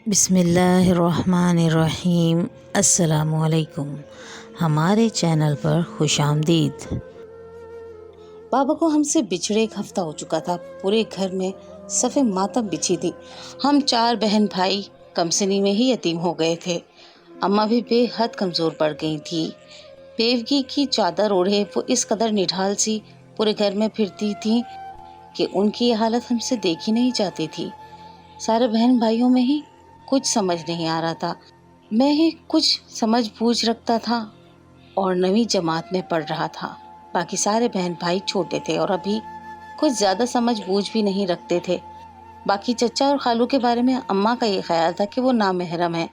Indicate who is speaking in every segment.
Speaker 1: بسم اللہ الرحمن الرحیم۔ السلام علیکم، ہمارے چینل پر خوش آمدید۔ بابا کو ہم سے بچھڑے ایک ہفتہ ہو چکا تھا۔ پورے گھر میں صف ماتم بچھی تھی۔ ہم 4 بہن بھائی کمسنی میں ہی یتیم ہو گئے تھے۔ اماں بھی بے حد کمزور پڑ گئی تھی۔ بیوگی کی چادر اوڑھے وہ اس قدر نڈھال سی پورے گھر میں پھرتی تھی کہ ان کی یہ حالت ہم سے دیکھی نہیں جاتی تھی۔ سارے بہن بھائیوں میں ہی کچھ سمجھ نہیں آ رہا تھا۔ میں ہی کچھ سمجھ بوجھ رکھتا تھا اور 9ویں جماعت میں پڑھ رہا تھا۔ باقی سارے بہن بھائی چھوٹے تھے اور ابھی کچھ زیادہ سمجھ بوجھ بھی نہیں رکھتے تھے۔ باقی چچا اور خالو کے بارے میں اماں کا یہ خیال تھا کہ وہ نامحرم ہے،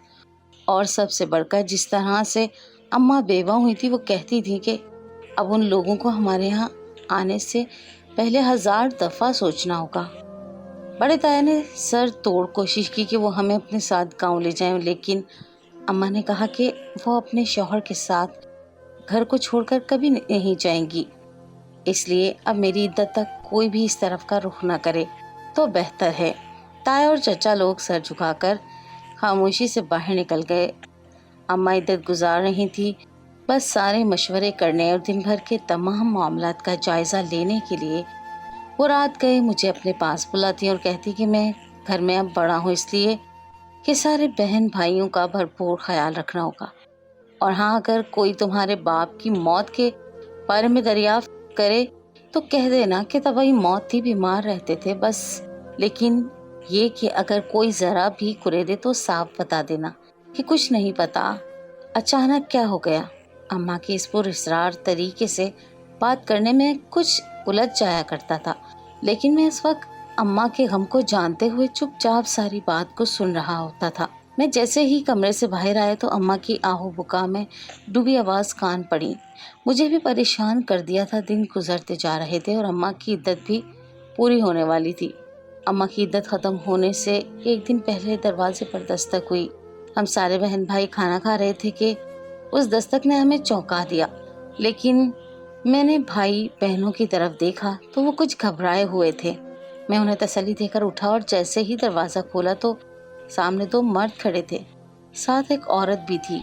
Speaker 1: اور سب سے بڑھ کر جس طرح سے اماں بیوہ ہوئی تھی وہ کہتی تھی کہ اب ان لوگوں کو ہمارے یہاں آنے سے پہلے 1000 دفعہ سوچنا ہوگا۔ بڑے تایا نے سر توڑ کوشش کی کہ وہ ہمیں اپنے ساتھ گاؤں لے جائیں، لیکن اماں نے کہا کہ وہ اپنے شوہر کے ساتھ گھر کو چھوڑ کر کبھی نہیں جائیں گی، اس لیے اب میری عدت تک کوئی بھی اس طرف کا رخ نہ کرے تو بہتر ہے۔ تایا اور چچا لوگ سر جھکا کر خاموشی سے باہر نکل گئے۔ اماں عدت گزار رہی تھی، بس سارے مشورے کرنے اور دن بھر کے تمام معاملات کا جائزہ لینے کے لیے وہ رات گئے مجھے اپنے پاس بلاتی اور کہتی کہ میں گھر میں اب بڑا ہوں، اس لیے کہ سارے بہن بھائیوں کا بھرپور خیال رکھنا ہوگا، اور ہاں اگر کوئی تمہارے باپ کی موت کے بارے میں دریافت کرے تو کہہ دینا کہ طبعی موت تھی، بیمار رہتے تھے بس، لیکن یہ کہ اگر کوئی ذرا بھی کرے تو صاف بتا دینا کہ کچھ نہیں پتا، اچانک کیا ہو گیا۔ اماں کی اس پر اصرار طریقے سے بات کرنے میں کچھ الجھ جایا کرتا تھا، لیکن میں اس وقت اماں کے غم کو جانتے ہوئے چپ چاپ ساری بات کو سن رہا ہوتا تھا۔ میں جیسے ہی کمرے سے باہر آیا تو اماں کی آہو بکا میں ڈوبی آواز کان پڑی۔ مجھے بھی پریشان کر دیا تھا، دن گزرتے جا رہے تھے اور اماں کی عدت بھی پوری ہونے والی تھی۔ اماں کی عدت ختم ہونے سے ایک دن پہلے دروازے پر دستک ہوئی۔ ہم سارے بہن بھائی کھانا کھا رہے تھے کہ اس دستک نے ہمیں چونکا دیا، لیکن میں نے بھائی بہنوں کی طرف دیکھا تو وہ کچھ گھبرائے ہوئے تھے۔ میں انہیں تسلی دے کر اٹھا اور جیسے ہی دروازہ کھولا تو سامنے 2 مرد کھڑے تھے، ساتھ ایک عورت بھی تھی،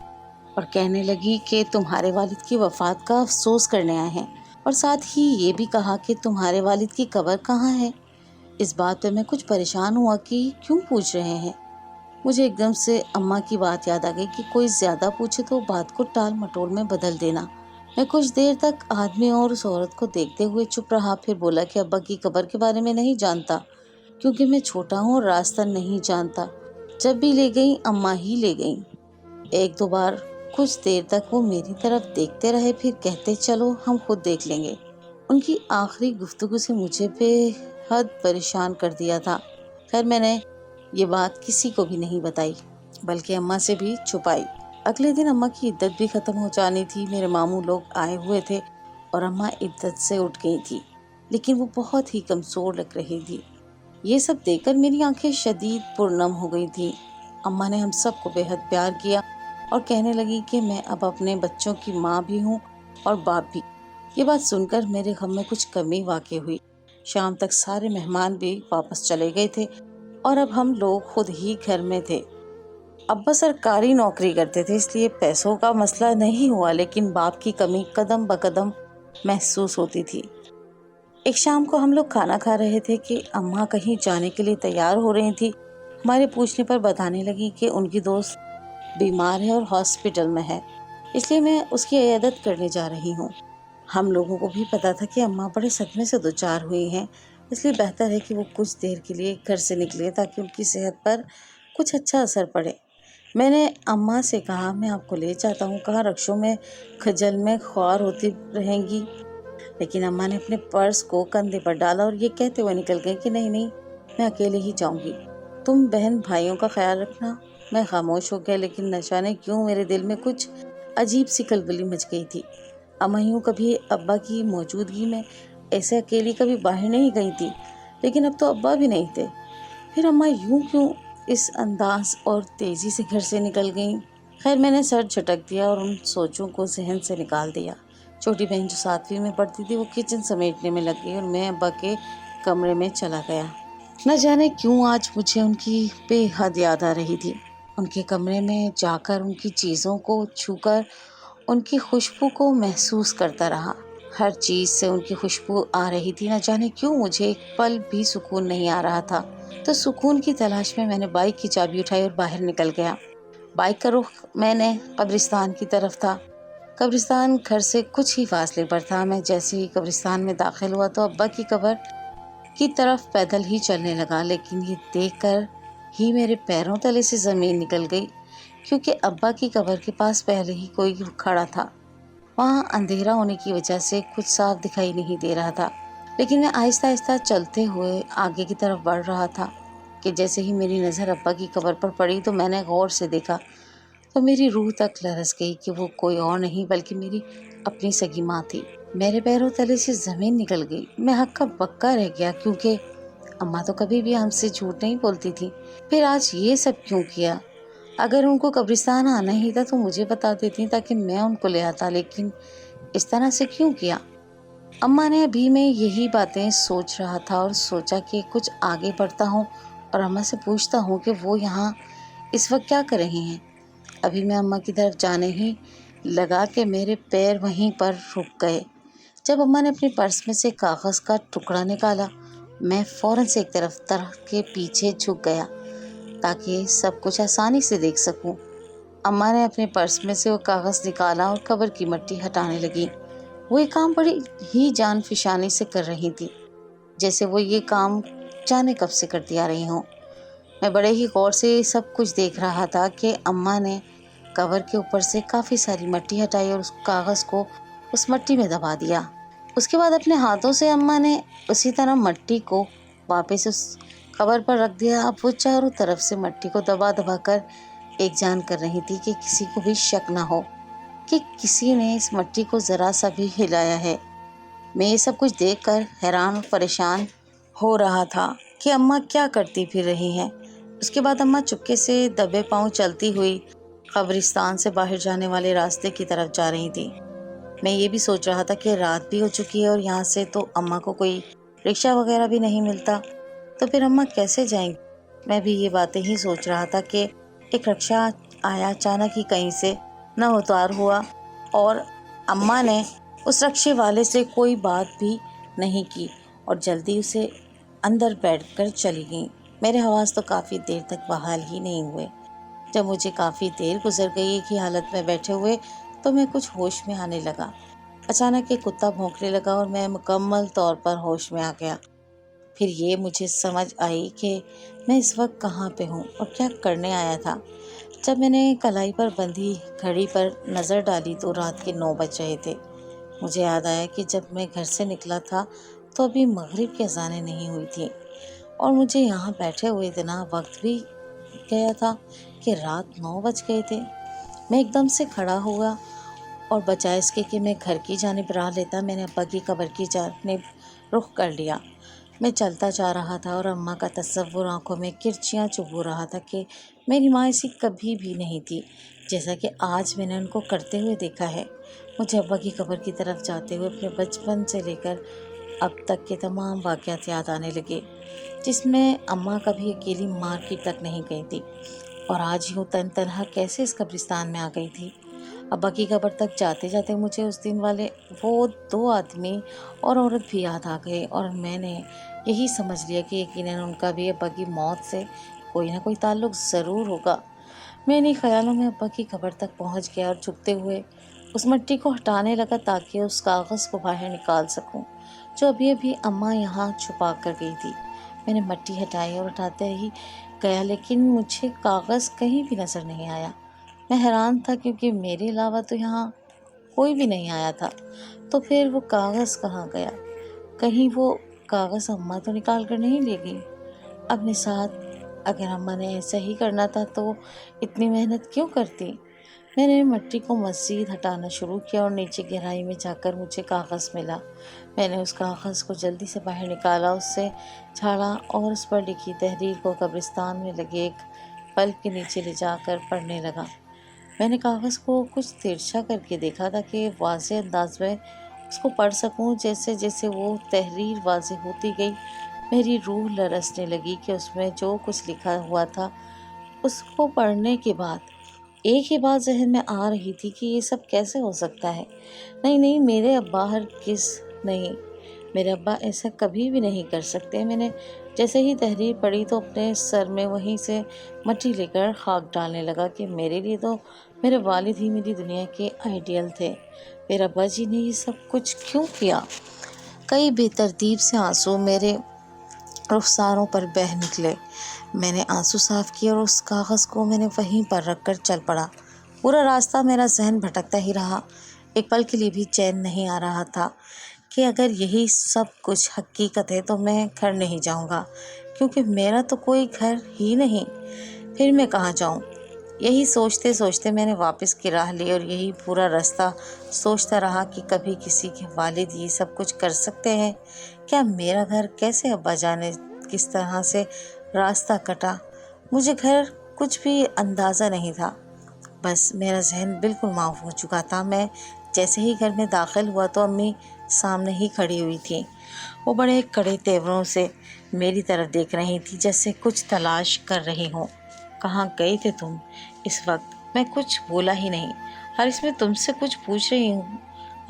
Speaker 1: اور کہنے لگی کہ تمہارے والد کی وفات کا افسوس کرنے آئے ہیں، اور ساتھ ہی یہ بھی کہا کہ تمہارے والد کی قبر کہاں ہے۔ اس بات پہ میں کچھ پریشان ہوا کہ کیوں پوچھ رہے ہیں۔ مجھے ایک دم سے اماں کی بات یاد آ گئی کہ کوئی زیادہ پوچھے تو بات کو ٹال مٹول میں بدل دینا۔ میں کچھ دیر تک آدمی اور اس عورت کو دیکھتے ہوئے چپ رہا، پھر بولا کہ ابا کی قبر کے بارے میں نہیں جانتا، کیونکہ میں چھوٹا ہوں اور راستہ نہیں جانتا۔ جب بھی لے گئیں اماں ہی لے گئیں۔ 1-2 بار کچھ دیر تک وہ میری طرف دیکھتے رہے، پھر کہتے چلو ہم خود دیکھ لیں گے۔ ان کی آخری گفتگو سے مجھے بے حد پریشان کر دیا تھا۔ خیر میں نے یہ بات کسی کو بھی نہیں بتائی، بلکہ اماں سے بھی چھپائی۔ اگلے دن اماں کی عدت بھی ختم ہو جانی تھی۔ میرے ماموں لوگ آئے ہوئے تھے اور اماں عدت سے اٹھ گئی تھی، لیکن وہ بہت ہی کمزور لگ رہی تھی۔ یہ سب دیکھ کر میری آنکھیں شدید پرنم ہو گئی تھیں۔ اماں نے ہم سب کو بے حد پیار کیا اور کہنے لگی کہ میں اب اپنے بچوں کی ماں بھی ہوں اور باپ بھی۔ یہ بات سن کر میرے غم میں کچھ کمی واقع ہوئی۔ شام تک سارے مہمان بھی واپس چلے گئے تھے اور اب ہم لوگ خود ہی گھر میں تھے۔ ابا سرکاری نوکری کرتے تھے، اس لیے پیسوں کا مسئلہ نہیں ہوا، لیکن باپ کی کمی قدم بقدم محسوس ہوتی تھی۔ ایک شام کو ہم لوگ کھانا کھا رہے تھے کہ اماں کہیں جانے کے لیے تیار ہو رہی تھی۔ ہمارے پوچھنے پر بتانے لگی کہ ان کی دوست بیمار ہے اور ہاسپٹل میں ہے، اس لیے میں اس کی عیادت کرنے جا رہی ہوں۔ ہم لوگوں کو بھی پتا تھا کہ اماں بڑے صدمے سے دوچار ہوئی ہیں، اس لیے بہتر ہے کہ وہ کچھ دیر کے لیے گھر سے نکلے تاکہ ان کی صحت پر کچھ اچھا اثر پڑے۔ میں نے اماں سے کہا میں آپ کو لے جاتا ہوں، کہاں رکشوں میں کھجل میں خوار ہوتی رہیں گی، لیکن اماں نے اپنے پرس کو کندھے پر ڈالا اور یہ کہتے ہوئے نکل گئی کہ نہیں نہیں، میں اکیلے ہی جاؤں گی، تم بہن بھائیوں کا خیال رکھنا۔ میں خاموش ہو گیا، لیکن نہ جانے کیوں میرے دل میں کچھ عجیب سی کلبلی مچ گئی تھی۔ اماں یوں کبھی ابا کی موجودگی میں ایسے اکیلی کبھی باہر نہیں گئی تھی، لیکن اب تو ابا بھی نہیں تھے، پھر اماں یوں کیوں اس انداز اور تیزی سے گھر سے نکل گئیں؟ خیر میں نے سر جھٹک دیا اور ان سوچوں کو ذہن سے نکال دیا۔ چھوٹی بہن جو 7ویں میں پڑھتی تھی وہ کچن سمیٹنے میں لگ گئی اور میں ابا کے کمرے میں چلا گیا۔ न जाने क्यों आज मुझे उनकी बेहद याद आ रही थी। उनके कमरे में जाकर उनकी चीज़ों को छूकर उनकी खुशबू को महसूस करता रहा। हर चीज़ से उनकी खुशबू आ रही थी। न जाने क्यों मुझे एक पल भी सुकून नहीं आ रहा था। तो सुकून की तलाश में मैंने बाइक की चाबी उठाई और बाहर निकल गया। बाइक का रुख मैंने कब्रिस्तान की तरफ था। कब्रिस्तान घर से कुछ ही फासले पर था। मैं जैसे ही कब्रिस्तान में दाखिल हुआ तो अब्बा की कब्र की तरफ पैदल ही चलने लगा, लेकिन ये देखकर ही मेरे पैरों तले से ज़मीन निकल गई, क्योंकि अब्बा की कब्र के पास पहले ही कोई खड़ा था। वहाँ अंधेरा होने की वजह से कुछ साफ दिखाई नहीं दे रहा था, लेकिन मैं आहिस्ता आहिस्ता चलते हुए आगे की तरफ बढ़ रहा था कि जैसे ही मेरी नज़र अब्बा की कब्र पर पड़ी तो मैंने गौर से देखा तो मेरी रूह तक लरस गई कि वो कोई और नहीं बल्कि मेरी अपनी सगी माँ थी। मेरे पैरों तले से ज़मीन निकल गई। मैं हक्का बक्का रह गया, क्योंकि अम्मा तो कभी भी हमसे झूठ नहीं बोलती थी। फिर आज ये सब क्यों किया? अगर उनको कब्रिस्तान आना ही था तो मुझे बता देती ताकि मैं उनको ले आता, लेकिन इस तरह से क्यों किया? अम्मा ने अभी मैं यही बातें सोच रहा था और सोचा कि कुछ आगे बढ़ता हूँ और अम्मा से पूछता हूँ कि वो यहाँ इस वक्त क्या कर रही हैं। अभी मैं अम्मा की तरफ जाने ही लगा कि मेरे पैर वहीं पर रुक गए। जब अम्मा ने अपने पर्स में से कागज़ का टुकड़ा निकाला, मैं फ़ौरन से एक तरफ के पीछे झुक गया ताकि सब कुछ आसानी से देख सकूं। अम्मा ने अपने पर्स में से वो कागज़ निकाला और कब्र की मिट्टी हटाने लगी। वो ये काम बड़ी ही जान फिशानी से कर रही थी, जैसे वो ये काम जाने कब से करती आ रही हों। मैं बड़े ही गौर से सब कुछ देख रहा था कि अम्मा ने कवर के ऊपर से काफ़ी सारी मिट्टी हटाई और उस कागज़ को उस मिट्टी में दबा दिया। उसके बाद अपने हाथों से अम्मा ने उसी तरह मिट्टी को वापस उस कवर पर रख दिया। अब वो चारों तरफ से मिट्टी को दबा दबा कर एक जान कर रही थी कि किसी को भी शक ना हो कि किसी ने इस मिट्टी को ज़रा सा भी हिलाया है। मैं ये सब कुछ देखकर हैरान और परेशान हो रहा था कि अम्मा क्या करती फिर रही हैं। उसके बाद अम्मा चुपके से दबे पांव चलती हुई कब्रिस्तान से बाहर जाने वाले रास्ते की तरफ जा रही थी। मैं ये भी सोच रहा था कि रात भी हो चुकी है और यहाँ से तो अम्मा को कोई रिक्शा वगैरह भी नहीं मिलता, तो फिर अम्मा कैसे जाएंगी। मैं भी ये बातें ही सोच रहा था कि एक रिक्शा आया अचानक ही कहीं से, न उतार हुआ और अम्मा ने उस रिक्शे वाले से कोई बात भी नहीं की और जल्दी उसे अंदर बैठकर चली गई। मेरे हवास तो काफ़ी देर तक बहाल ही नहीं हुए। जब मुझे काफ़ी देर गुजर गई की हालत में बैठे हुए तो मैं कुछ होश में आने लगा। अचानक एक कुत्ता भौंकने लगा और मैं मुकम्मल तौर पर होश में आ गया। फिर ये मुझे समझ आई कि मैं इस वक्त कहाँ पे हूँ और क्या करने आया था। जब मैंने कलाई पर बंधी घड़ी पर नज़र डाली तो रात के 9 बज रहे थे। मुझे याद आया कि जब मैं घर से निकला था तो अभी मगरिब की अज़ानें नहीं हुई थी और मुझे यहाँ बैठे हुए इतना वक्त भी गया था कि रात 9 बज गए थे। मैं एकदम से खड़ा हुआ और बजाय इसके कि मैं घर की जानिब राह लेता, मैंने अब्बा की कब्र की जानिब रुख कर लिया। मैं चलता जा रहा था और अम्मा का तस्वुर आंखों में किरचियाँ चुभो रहा था कि मेरी माँ ऐसी कभी भी नहीं थी जैसा कि आज मैंने उनको करते हुए देखा है। मुझे अब्बा की कब्र की तरफ जाते हुए अपने बचपन से लेकर अब तक के तमाम वाक़यात याद आने लगे, जिसमें अम्मा कभी अकेली मार्केट तक नहीं गई थी और आज यूँ तन तनहा कैसे इस कब्रिस्तान में आ गई थी। अब्बा की कब्र तक जाते जाते मुझे उस दिन वाले वो 2 आदमी और औरत भी याद आ गए और मैंने यही समझ लिया कि यकीनन उनका भी अब्बा की मौत से कोई ना कोई ताल्लुक़ ज़रूर होगा। मैं इन्हीं ख़यालों में अब्बा की कब्र तक पहुंच गया और झुकते हुए उस मिट्टी को हटाने लगा ताकि उस कागज़ को बाहर निकाल सकूं जो अभी अभी अम्मा यहाँ छुपा कर गई थी। मैंने मिट्टी हटाई और हटाते ही गया, लेकिन मुझे कागज़ कहीं भी नज़र नहीं आया। मैं हैरान था क्योंकि मेरे अलावा तो यहाँ कोई भी नहीं आया था। तो फिर वो कागज़ कहाँ गया? कहीं वो कागज़ अम्मा तो निकाल कर नहीं ले गई अपने साथ? अगर अम्मा ने ऐसा ही करना था तो इतनी मेहनत क्यों करती? मैंने मिट्टी को मज़ीद हटाना शुरू किया और नीचे गहराई में जाकर मुझे कागज़ मिला। मैंने उस कागज़ को जल्दी से बाहर निकाला, उससे झाड़ा और उस पर लिखी तहरीर को कब्रिस्तान में लगे एक बल्ब के नीचे ले जाकर पढ़ने लगा। मैंने कागज़ को कुछ तिरछा करके देखा था कि वाज़ेह अंदाज में उसको पढ़ सकूं। जैसे जैसे वो तहरीर वाज़ेह होती गई मेरी रूह लरसने लगी कि उसमें जो कुछ लिखा हुआ था उसको पढ़ने के बाद एक ही बात जहन में आ रही थी कि ये सब कैसे हो सकता है। नहीं नहीं, मेरे अब्बा हरगिज़ नहीं, मेरे अब्बा ऐसा कभी भी नहीं कर सकते। मैंने जैसे ही तहरीर पढ़ी तो अपने सर में वहीं से मट्टी लेकर खाक डालने लगा कि मेरे लिए तो मेरे वालिद ही मेरी दुनिया के आइडियल थे। मेरे अब्बा जी ने ये सब कुछ क्यों किया? कई बेतरतीब से आंसू मेरे रुखसारों पर बह निकले। मैंने आंसू साफ किए और उस कागज़ को मैंने वहीं पर रख कर चल पड़ा। पूरा रास्ता मेरा जहन भटकता ही रहा। एक पल के लिए भी चैन नहीं आ रहा था कि अगर यही सब कुछ हकीकत है तो मैं घर नहीं जाऊंगा, क्योंकि मेरा तो कोई घर ही नहीं। फिर मैं कहाँ जाऊं? यही सोचते सोचते मैंने वापस की राह ली और यही पूरा रास्ता सोचता रहा कि कभी किसी के वालिद ये सब कुछ कर सकते हैं क्या? मेरा घर कैसे? अब्बा जाने किस तरह से रास्ता कटा, मुझे घर कुछ भी अंदाज़ा नहीं था। बस मेरा जहन बिल्कुल माफ हो चुका था। मैं जैसे ही घर में दाखिल हुआ तो अम्मी सामने ही खड़ी हुई थी। वो बड़े कड़े तेवरों से मेरी तरफ देख रही थी, जैसे कुछ तलाश कर रही हूँ। कहाँ गए थे तुम इस वक्त? मैं कुछ बोला ही नहीं। हारिस, मैं तुमसे कुछ पूछ रही हूँ।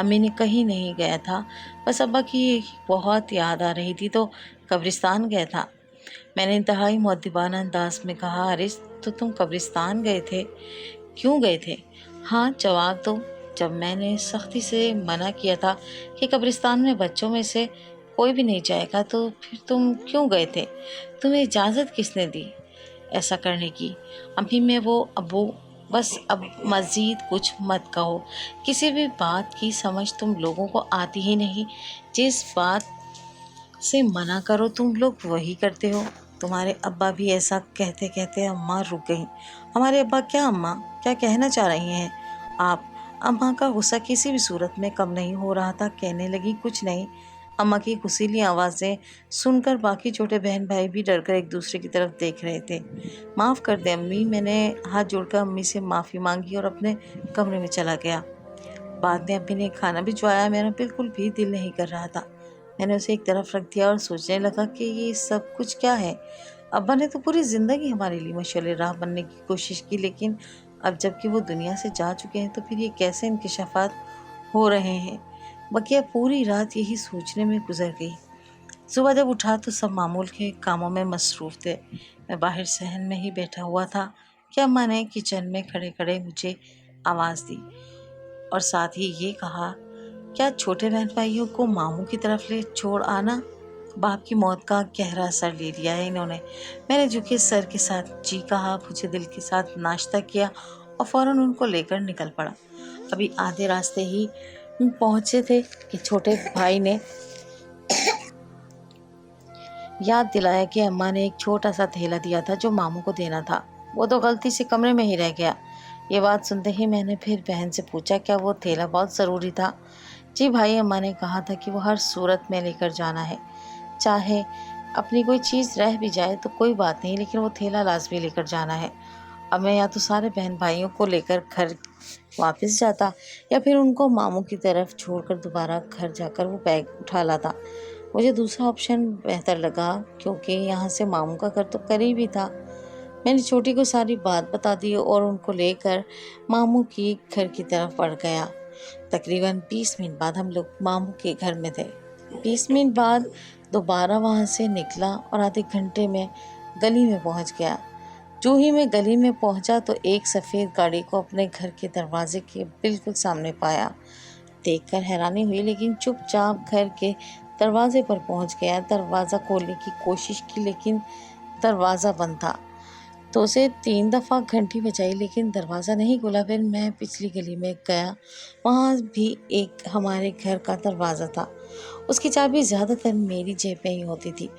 Speaker 1: अम्मी ने कहीं नहीं गया था, बस अब्बा की बहुत याद आ रही थी तो कब्रिस्तान गया था। मैंने इंतहाई मुअद्दिबाना अंदाज में कहा, हारिस तो तुम कब्रिस्तान गए थे, क्यों गए थे? हाँ जवाब दो। जब मैंने सख्ती से मना किया था कि कब्रिस्तान में बच्चों में से कोई भी नहीं जाएगा तो फिर तुम क्यों गए थे? तुम्हें इजाज़त किसने दी ऐसा करने की? अभी मैं वो अबू, बस अब मज़ीद कुछ मत कहो। किसी भी बात की समझ तुम लोगों को आती ही नहीं। जिस बात से मना करो तुम लोग वही करते हो। तुम्हारे अब्बा भी ऐसा कहते कहते अम्मा रुक गई। हमारे अब्बा क्या? अम्मा क्या कहना चाह रही हैं आप? अम्मा का गुस्सा किसी भी सूरत में कम नहीं हो रहा था। कहने लगी, कुछ नहीं। अम्मा की गुस्सीली आवाज़ें सुनकर बाकी छोटे बहन भाई भी डर कर एक दूसरे की तरफ देख रहे थे। माफ़ कर दे अम्मी, मैंने हाथ जोड़कर अम्मी से माफ़ी मांगी और अपने कमरे में चला गया। बाद में अम्मी ने खाना भिजवाया। मेरा बिल्कुल भी दिल नहीं कर रहा था। मैंने उसे एक तरफ रख दिया और सोचने लगा कि ये सब कुछ क्या है। अब्बा ने तो पूरी ज़िंदगी हमारे लिए मशाल राह बनने की कोशिश की, लेकिन अब जबकि वो दुनिया से जा चुके हैं तो फिर ये कैसे इंकशाफात हो रहे हैं? बकिया पूरी रात यही सोचने में गुजर गई। सुबह जब उठा तो सब मामूल के कामों में मसरूफ़ थे। मैं बाहर सहन में ही बैठा हुआ था कि अम्मा ने किचन में खड़े खड़े मुझे आवाज़ दी और साथ ही ये कहा, क्या छोटे बहन भाइयों को मामू की तरफ ले छोड़ आना? बाप की मौत का गहरा असर ले लिया है इन्होंने। मैंने झुके सर के साथ जी कहा, मुझे दिल के साथ नाश्ता किया और फ़ौरन उनको लेकर निकल पड़ा। अभी आधे रास्ते ही पहुँचे थे कि छोटे भाई ने याद दिलाया कि अम्मा ने एक छोटा सा थैला दिया था जो मामू को देना था। वो तो गलती से कमरे में ही रह गया। ये बात सुनते ही मैंने फिर बहन से पूछा, क्या वो थैला बहुत ज़रूरी था? जी भाई, अम्मा ने कहा था कि वो हर सूरत में लेकर जाना है, चाहे अपनी कोई चीज़ रह भी जाए तो कोई बात नहीं, लेकिन वो थैला लाजमी लेकर जाना है। अब मैं या तो सारे बहन भाइयों को लेकर घर वापस जाता या फिर उनको मामू की तरफ छोड़कर दोबारा घर जाकर वो बैग उठा लाता। मुझे दूसरा ऑप्शन बेहतर लगा क्योंकि यहाँ से मामू का घर तो करीब ही था। मैंने छोटी को सारी बात बता दी और उनको लेकर मामू की घर की तरफ बढ़ गया। तकरीबन 20 मिनट बाद हम लोग मामू के घर में थे। 20 मिनट बाद दोबारा वहाँ से निकला और आधे घंटे में गली में पहुँच गया। जो ही मैं गली में पहुँचा तो एक सफ़ेद गाड़ी को अपने घर के दरवाजे के बिल्कुल सामने पाया। देखकर हैरानी हुई, लेकिन चुपचाप घर के दरवाजे पर पहुँच गया। दरवाज़ा खोलने की कोशिश की लेकिन दरवाज़ा बंद था। तो उसे 3 दफ़ा घंटी बजाई लेकिन दरवाज़ा नहीं खुला। फिर मैं पिछली गली में गया, वहाँ भी एक हमारे घर का दरवाज़ा था। उसकी चाबी ज़्यादातर मेरी जेब में ही होती थी।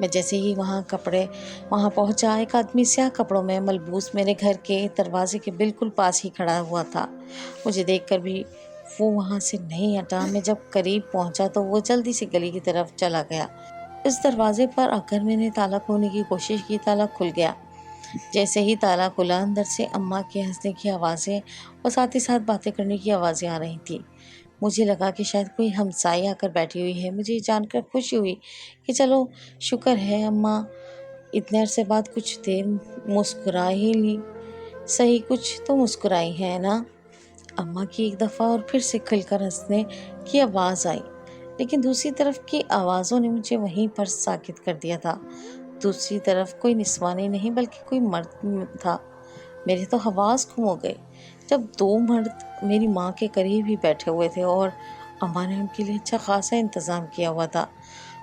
Speaker 1: मैं जैसे ही वहाँ पहुँचा, एक आदमी स्याह कपड़ों में मलबूस मेरे घर के दरवाजे के बिल्कुल पास ही खड़ा हुआ था। मुझे देखकर भी वो वहाँ से नहीं हटा। मैं जब करीब पहुँचा तो वो जल्दी से गली की तरफ चला गया। इस दरवाजे पर आकर मैंने ताला खोलने की कोशिश की, ताला खुल गया। जैसे ही ताला खुला, अंदर से अम्मा के हंसने की आवाज़ें और साथ ही साथ बातें करने की आवाज़ें आ रही थी। مجھے لگا کہ شاید کوئی ہمسائے آ کر بیٹھی ہوئی ہے۔ مجھے یہ جان کر خوشی ہوئی کہ چلو شکر ہے اماں اتنے عرصے بعد کچھ دیر مسکرا ہی لی، صحیح کچھ تو مسکرائی ہے نا۔ اماں کی ایک دفعہ اور پھر سے کھل کر ہنسنے کی آواز آئی، لیکن دوسری طرف کی آوازوں نے مجھے وہیں پر ساکت کر دیا تھا۔ دوسری طرف کوئی نسوانی نہیں بلکہ کوئی مرد تھا۔ میرے تو حواس گم ہو گئے جب دو مرد میری ماں کے قریب ہی بیٹھے ہوئے تھے اور اماں نے ان کے لیے اچھا خاصا انتظام کیا ہوا تھا۔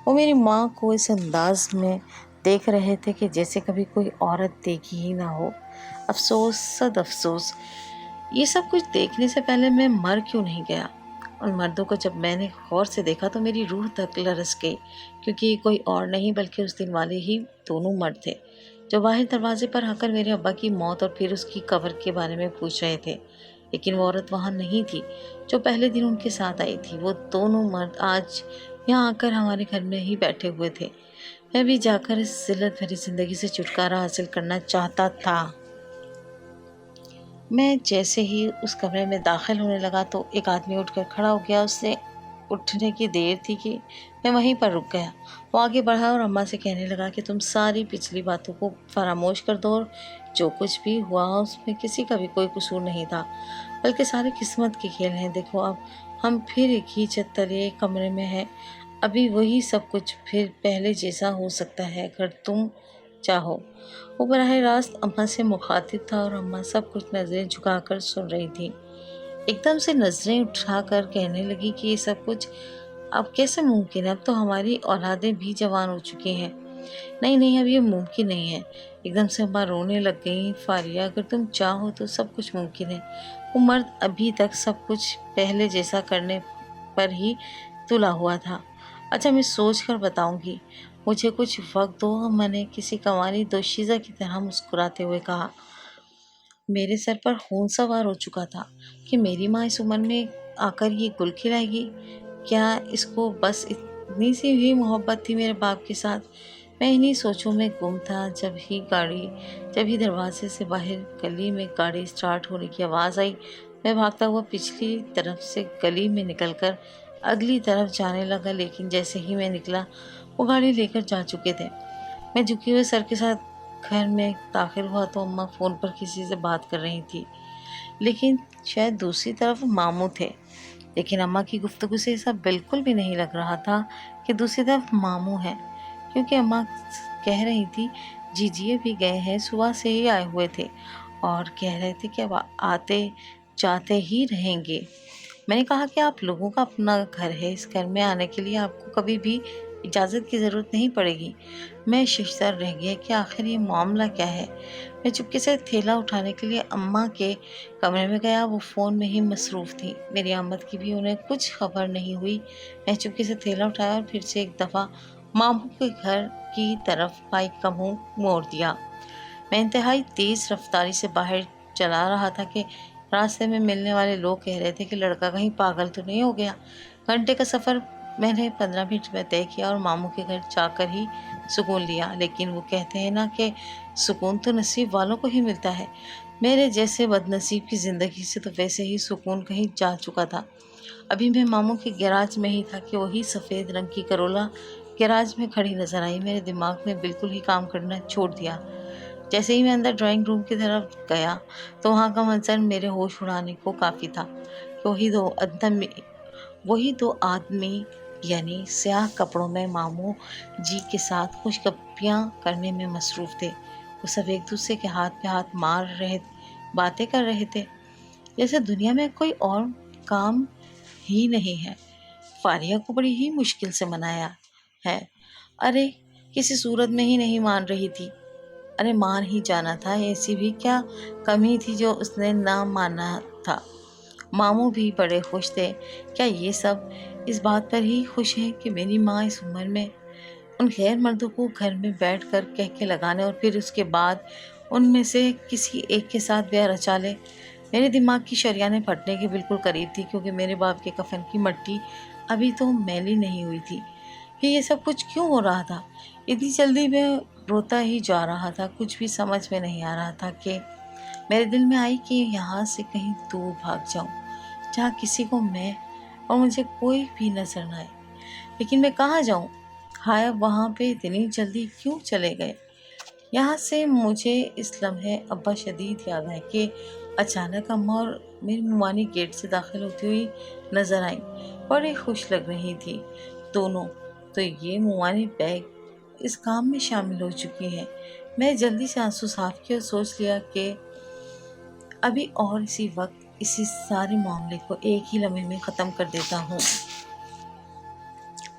Speaker 1: وہ میری ماں کو اس انداز میں دیکھ رہے تھے کہ جیسے کبھی کوئی عورت دیکھی ہی نہ ہو۔ افسوس صد افسوس، یہ سب کچھ دیکھنے سے پہلے میں مر کیوں نہیں گیا۔ ان مردوں کو جب میں نے غور سے دیکھا تو میری روح تک لرز گئی، کیونکہ یہ کوئی اور نہیں بلکہ اس دن والے ہی دونوں مرد تھے جو باہر دروازے پر آ کر میرے ابا کی موت اور پھر اس کی قبر کے بارے میں پوچھ رہے تھے۔ لیکن وہ عورت وہاں نہیں تھی جو پہلے دن ان کے ساتھ آئی تھی۔ وہ دونوں مرد آج یہاں آ کر ہمارے گھر میں ہی بیٹھے ہوئے تھے۔ میں بھی جا کر اس ذلت بھری زندگی سے چھٹکارا حاصل کرنا چاہتا تھا۔ میں جیسے ہی اس کمرے میں داخل ہونے لگا تو ایک آدمی اٹھ کر کھڑا ہو گیا۔ اس سے اٹھنے کی دیر تھی کہ میں وہیں پر رک گیا۔ وہ آگے بڑھا اور اماں سے کہنے لگا کہ تم ساری پچھلی باتوں کو فراموش کر دو، اور جو کچھ بھی ہوا اس میں کسی کا بھی کوئی قصور نہیں تھا، بلکہ سارے قسمت کے کھیل ہیں۔ دیکھو اب ہم پھر ایک ہی چھت تلے ایک کمرے میں ہیں، ابھی وہی سب کچھ پھر پہلے جیسا ہو سکتا ہے اگر تم چاہو۔ وہ براہ راست اماں سے مخاطب تھا اور اماں سب کچھ نظریں جھکا کر سن رہی تھی۔ ایک دم سے نظریں اٹھا کر کہنے لگی کہ یہ سب کچھ اب کیسے ممکن ہے؟ اب تو ہماری اولادیں بھی جوان ہو چکی ہیں۔ نہیں نہیں، اب یہ ممکن نہیں ہے۔ ایک دم سے اماں رونے لگ گئیں۔ فاریہ، اگر تم چاہو تو سب کچھ ممکن ہے۔ وہ مرد ابھی تک سب کچھ پہلے جیسا کرنے پر ہی تلا ہوا تھا۔ اچھا میں سوچ کر بتاؤں گی، مجھے کچھ وقت دو، اماں نے کسی کنواری دوشیزہ کی طرح مسکراتے ہوئے کہا۔ میرے سر پر خون سوار ہو چکا تھا کہ میری ماں اس عمر میں آ کر یہ گل کھلائے گی۔ کیا اس کو بس اتنی سی بھی محبت تھی میرے باپ کے ساتھ؟ میں انہی سوچوں میں گم تھا جب ہی دروازے سے باہر گلی میں گاڑی سٹارٹ ہونے کی آواز آئی۔ میں بھاگتا ہوا پچھلی طرف سے گلی میں نکل کر اگلی طرف جانے لگا، لیکن جیسے ہی میں نکلا وہ گاڑی لے کر جا چکے تھے۔ میں جھکے ہوئے سر کے ساتھ گھر میں داخل ہوا تو اماں فون پر کسی سے بات کر رہی تھی، لیکن شاید دوسری طرف ماموں تھے۔ لیکن اماں کی گفتگو سے ایسا بالکل بھی نہیں لگ رہا تھا کہ دوسری طرف ماموں ہیں، کیونکہ اماں کہہ رہی تھی جی جی ابھی گئے ہیں، صبح سے ہی آئے ہوئے تھے اور کہہ رہے تھے کہ اب آتے جاتے ہی رہیں گے۔ میں نے کہا کہ آپ لوگوں کا اپنا گھر ہے، اس گھر میں آنے کے لیے آپ کو کبھی بھی اجازت کی ضرورت نہیں پڑے گی۔ میں ششدر رہ گیا کہ آخر یہ معاملہ کیا ہے۔ میں چپکے سے تھیلا اٹھانے کے لیے اماں کے کمرے میں گیا۔ وہ فون میں ہی مصروف تھی، میری آمد کی بھی انہیں کچھ خبر نہیں ہوئی۔ میں چپکے سے تھیلا اٹھایا اور پھر سے ایک دفعہ ماموں کے گھر کی طرف بائک کا منہ موڑ دیا۔ میں انتہائی تیز رفتاری سے باہر چلا رہا تھا کہ راستے میں ملنے والے لوگ کہہ رہے تھے کہ لڑکا کہیں پاگل تو نہیں ہو گیا۔ گھنٹے کا سفر میں نے 15 منٹ میں طے کیا اور ماموں کے گھر جا کر ہی سکون لیا۔ لیکن وہ کہتے ہیں نا کہ سکون تو نصیب والوں کو ہی ملتا ہے۔ میرے جیسے بد نصیب کی زندگی سے تو ویسے ہی سکون کہیں جا چکا تھا۔ ابھی میں ماموں کے گیراج میں ہی تھا کہ وہی سفید رنگ کی کرولا گیراج میں کھڑی نظر آئی۔ میرے دماغ نے بالکل ہی کام کرنا چھوڑ دیا۔ جیسے ہی میں اندر ڈرائنگ روم کی طرف گیا تو وہاں کا منظر میرے ہوش اڑانے کو کافی تھا۔ وہی دو آدمی یعنی سیاہ کپڑوں میں ماموں جی کے ساتھ خوش گپیاں کرنے میں مصروف تھے۔ وہ سب ایک دوسرے کے ہاتھ پہ ہاتھ مار رہے، باتیں کر رہے تھے جیسے دنیا میں کوئی اور کام ہی نہیں ہے۔ فاریہ کو بڑی ہی مشکل سے منایا ہے۔ ارے کسی صورت میں ہی نہیں مان رہی تھی۔ ارے مان ہی جانا تھا، ایسی بھی کیا کمی تھی جو اس نے نہ مانا تھا۔ ماموں بھی بڑے خوش تھے۔ کیا یہ سب اس بات پر ہی خوش ہیں کہ میری ماں اس عمر میں ان غیر مردوں کو گھر میں بیٹھ کر کہکے لگانے اور پھر اس کے بعد ان میں سے کسی ایک کے ساتھ بیاہ رچا لے؟ میرے دماغ کی شریانیں پھٹنے کے بالکل قریب تھی، کیونکہ میرے باپ کے کفن کی مٹی ابھی تو میلی نہیں ہوئی تھی کہ یہ سب کچھ کیوں ہو رہا تھا۔ اتنی جلدی میں روتا ہی جا رہا تھا، کچھ بھی سمجھ میں نہیں آ رہا تھا کہ میرے دل میں آئی کہ یہاں سے کہیں دور بھاگ جاؤں جہاں کسی کو میں और मुझे कोई भी नजर न आए। लेकिन मैं कहाँ जाऊँ? हाय वहाँ पे इतनी जल्दी क्यों चले गए? यहाँ से मुझे इस लम्हे अब्बा शदीद याद है कि अचानक अम्मा और मेरी ममानी गेट से दाखिल होती हुई नज़र आई। बड़ी खुश लग रही थी दोनों। तो ये ममानी बैग इस काम में शामिल हो चुकी हैं। मैं जल्दी से आंसू साफ किए और सोच लिया कि अभी और इसी वक्त इसी सारे मामले को एक ही लम्हे में ख़त्म कर देता हूँ,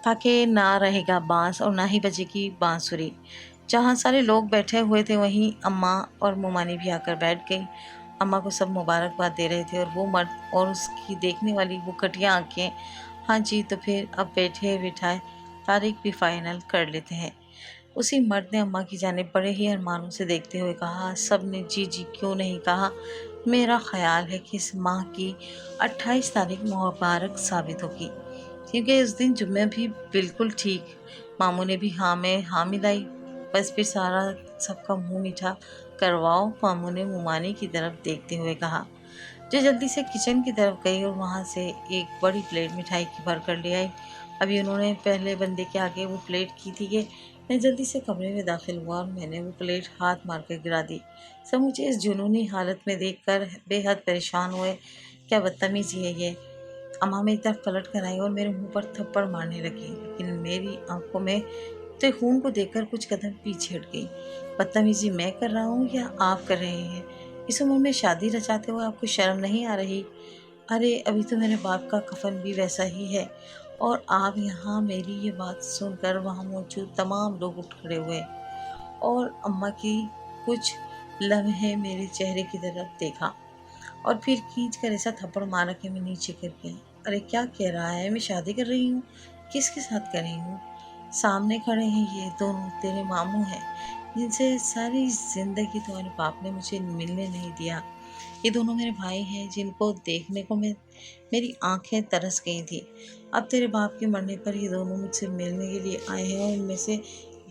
Speaker 1: ताकि ना रहेगा बांस और ना ही बजेगी बांसुरी। जहाँ सारे लोग बैठे हुए थे वहीं अम्मा और मोमानी भी आकर बैठ गई। अम्मा को सब मुबारकबाद दे रहे थे और वो मर्द और उसकी देखने वाली वो घटिया आंखें। हाँ जी, तो फिर अब बैठे बिठाए तारीख भी फाइनल कर लेते हैं। उसी मर्द ने अम्मा की जानिब बड़े ही अरमानों से देखते हुए कहा। सब ने जी जी क्यों नहीं कहा। मेरा ख्याल है कि इस माह की 28 तारीख मुबारक साबित होगी, क्योंकि उस दिन जुम्मे भी बिल्कुल ठीक। मामू ने भी हाँ में हाँ मिलाई। बस फिर सारा सबका मुंह मीठा करवाओ, मामू ने मुमानी की तरफ देखते हुए कहा, जो जल्दी से किचन की तरफ गई और वहाँ से एक बड़ी प्लेट मिठाई की भर कर ले आई। अभी उन्होंने पहले बंदे के आगे वो प्लेट की थी कि मैं जल्दी से कमरे में दाखिल हुआ और मैंने वो प्लेट हाथ मार कर गिरा दी। सब मुझे इस जुनूनी हालत में देखकर बेहद परेशान हुए। क्या बदतमीजी है ये। अम्मा मेरी तरफ पलट कर आई और मेरे मुंह पर थप्पड़ मारने लगी, लेकिन मेरी आंखों में तो खून को देखकर कुछ कदम पीछे हट गई। बदतमीजी मैं कर रहा हूँ या आप कर रहे हैं? इस उम्र में शादी रचाते हुए आपको शर्म नहीं आ रही? अरे अभी तो मेरे बाप का कफन भी वैसा ही है। और आप यहाँ। मेरी ये बात सुनकर वहाँ मौजूद तमाम लोग उठ खड़े हुए और अम्मा की कुछ लम्हे मेरे चेहरे की तरफ देखा और फिर खींच कर ऐसा थप्पड़ मारा कि मैं नीचे गिर गई। अरे क्या कह रहा है? मैं शादी कर रही हूँ? किसके साथ कर रही हूँ? सामने खड़े हैं ये दोनों तेरे मामू हैं, जिनसे सारी ज़िंदगी तुम्हारे बाप ने मुझे मिलने नहीं दिया। ये दोनों मेरे भाई हैं जिनको देखने को मेरी आंखें तरस गई थी। अब तेरे बाप के मरने पर ये दोनों मुझसे मिलने के लिए आए हैं और इनमें से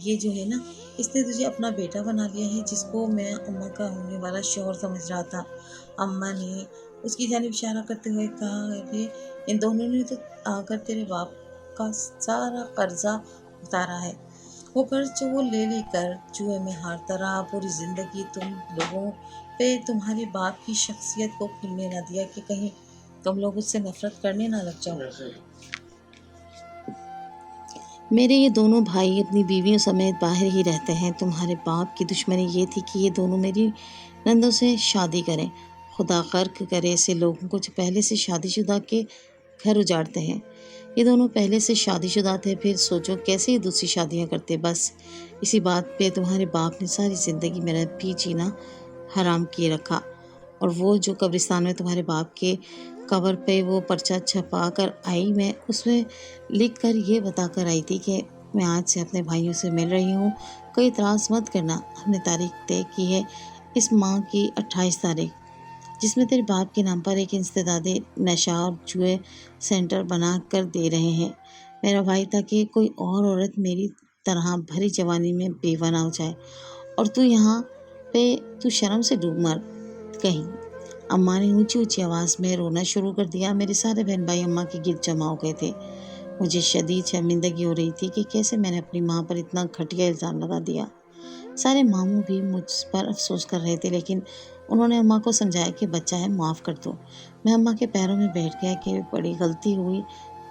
Speaker 1: ये जो है ना, इसने तुझे अपना बेटा बना लिया है, जिसको मैं अम्मा का होने वाला शौहर समझ रहा था। अम्मा ने उसकी जानिब इशारा करते हुए कहा, अरे इन दोनों ने तो आकर तेरे बाप का सारा कर्जा उतारा है। वो कर्ज जो वो ले लेकर जुए में हारता रहा, पूरी ज़िंदगी तुम लोगों पे तुम्हारे बाप की शख्सियत को खुलने ना दिया कि कहीं तुम लोग उससे नफरत करने ना लग जाओ। मेरे ये दोनों भाई अपनी बीवियों समेत बाहर ही रहते हैं। तुम्हारे बाप की दुश्मनी ये थी कि ये दोनों मेरी नंदों से शादी करें। खुदा गर्क करे ऐसे लोगों को जो पहले से शादीशुदा के घर उजाड़ते हैं। ये दोनों पहले से शादीशुदा थे, फिर सोचो कैसे ये दूसरी शादियां करते। बस इसी बात पे तुम्हारे बाप ने सारी ज़िंदगी मेरा पी जीना हराम किए रखा। और वो जो कब्रिस्तान में तुम्हारे बाप के कब्र पे वो पर्चा छपा कर आई, मैं उसमें लिख कर ये बता कर आई थी कि मैं आज से अपने भाइयों से मिल रही हूँ, कोई इतराज़ मत करना। हमने तारीख तय की है इस माह की 28 तारीख, जिसमें तेरे बाप के नाम पर एक इंसदादे नशा और जुए सेंटर बना कर दे रहे हैं मेरा भाई, ताकि कोई और औरत मेरी तरह भरी जवानी में बेवा ना हो जाए और तू यहाँ पे तू शर्म से डूब मर कहीं। अम्मा ने ऊंची ऊंची आवाज़ में रोना शुरू कर दिया। मेरे सारे बहन भाई अम्मा के गिरद जमा हो गए थे। मुझे शदीद शर्मिंदगी हो रही थी कि कैसे मैंने अपनी माँ पर इतना घटिया इल्ज़ाम लगा दिया। सारे मामू भी मुझ पर अफसोस कर रहे थे, लेकिन उन्होंने अम्मा को समझाया कि बच्चा है, माफ़ कर दो। मैं अम्मा के पैरों में बैठ गया कि बड़ी गलती हुई,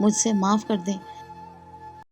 Speaker 1: मुझसे माफ़ कर दें।